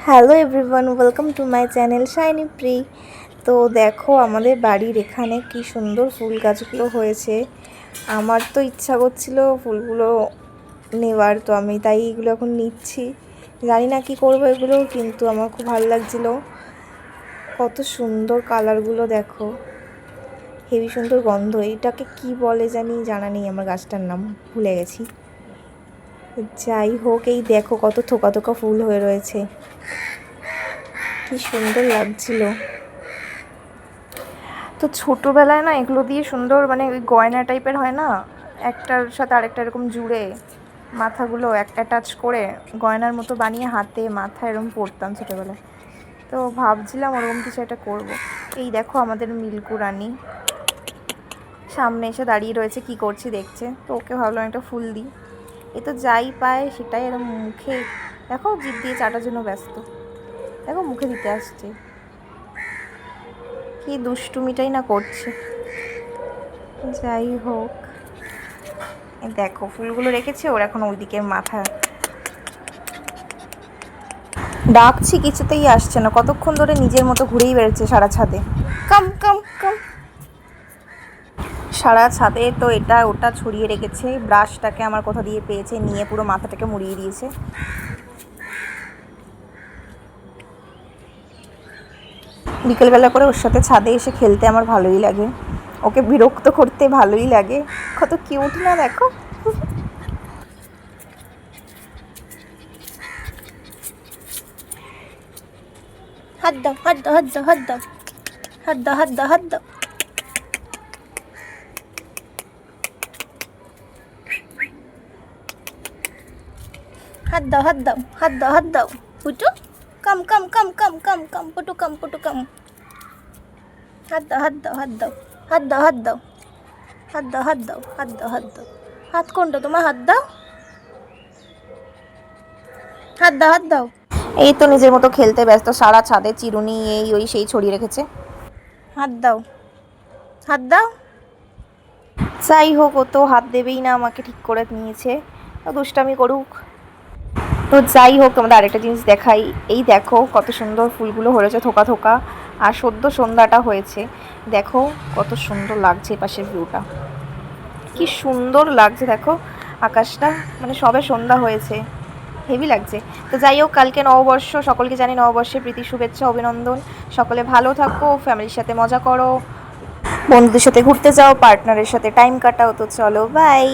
Hello everyone, welcome to my channel shiny pre. তো দেখো আমাদের বাড়ির এখানে কি সুন্দর ফুল গাছগুলো হয়েছে। আমার তো ইচ্ছা করছিল ফুলগুলো নেওয়ার, তো আমি তাই এগুলো এখন নিচ্ছি। জানি না কি করবো এগুলো, কিন্তু আমার খুব ভালো লাগছিল। কত সুন্দর কালারগুলো দেখো, হেবি সুন্দর গন্ধ। এটাকে কি বলে জানা নেই, আমার গাছটার নাম ভুলে গেছি। যাই হোক, এই দেখো কত থোকা থোকা ফুল হয়ে রয়েছে, কি সুন্দর লাগছিল। তো ছোটোবেলায় না এগুলো দিয়ে সুন্দর, মানে ওই গয়না টাইপের হয় না, একটার সাথে আরেকটা এরকম জুড়ে মাথাগুলো অ্যাটাচ করে গয়নার মতো বানিয়ে হাতে মাথায় এরকম পরতাম ছোটোবেলায়। তো ভাবছিলাম ওরকম কিছু একটা করবো। এই দেখো আমাদের মিল্কু রানী সামনে এসে দাঁড়িয়ে রয়েছে, কি করছি দেখছে। তো ওকে ভাবলাম একটা ফুল দিই। এ তো যাই পায় সেটাই এরকম মুখে, দেখো জিভ দিয়ে চাটার জন্য ব্যস্ত, দেখো মুখে দিতে আসছে, কি দুষ্টুমিটাই না করছে। যাই হোক, দেখো ফুলগুলো রেখেছে, ওর এখন ওইদিকে মাথা। ডাকছি কিছুতেই আসছে না, কতক্ষণ ধরে নিজের মতো ঘুরেই বেড়াচ্ছে সারা ছাদে। কাম কাম কাম, সারা ছাদে তো এটা ওটা ছড়িয়ে রেখেছে। ব্রাশটাকে আমার কোথা দিয়ে পেয়েছে, নিয়ে পুরো মাথাটাকে মুড়িয়ে দিয়েছে। বিকেলবেলা করে ওর সাথে ছাদে এসে খেলতে আমার ভালোই লাগে, ওকে বিরক্ত করতে ভালোই লাগে। কত কিউট না দেখো। হাত দাও, হাত দাও, হাত দাও, হাত দাও, হাত দাও, হাত দাও, হাত দাও, হাত দাও, হাত দাও, হাত দাও, হাত দাও, পুটু কাম কাম কাম কাম কাম কাম, পুটু কাম, পুটু কাম, হাত দাও, হাত দাও, হাত দাও, হাত দাও, হাত দাও, হাত দাও, হাত দাও, হাত দাও, হাত দাও, হাত কোনটা তোমার, হাত দাও, হাত দাও, হাত দাও। এই তো নিজের মতো খেলতে ব্যস্ত, সারা ছাদে চিরুনি এই ওই সেই ছড়িয়ে রেখেছে। হাত দাও, হাত দাও। যাই হোক, ও তো হাত দেবেই না, আমাকে ঠিক করে নিয়েছে, দুষ্টামি করুক। তো যাই হোক, তোমাদের আরেকটা জিনিস দেখাই। এই দেখো কত সুন্দর ফুলগুলো হয়েছে থোকা থোকা, আর সদ্য সন্ধ্যাটা হয়েছে, দেখো কত সুন্দর লাগছে পাশের ভিউটা, কি সুন্দর লাগছে দেখো আকাশটা, মানে সবে সন্ধ্যা হয়েছে, হেভি লাগছে। তো যাই হোক, কালকে নববর্ষ, সকলকে জানি নববর্ষের প্রীতি শুভেচ্ছা অভিনন্দন। সকলে ভালো থাকো, ফ্যামিলির সাথে মজা করো, বন্ধুদের সাথে ঘুরতে যাও, পার্টনারের সাথে টাইম কাটাও। তো চলো, বাই।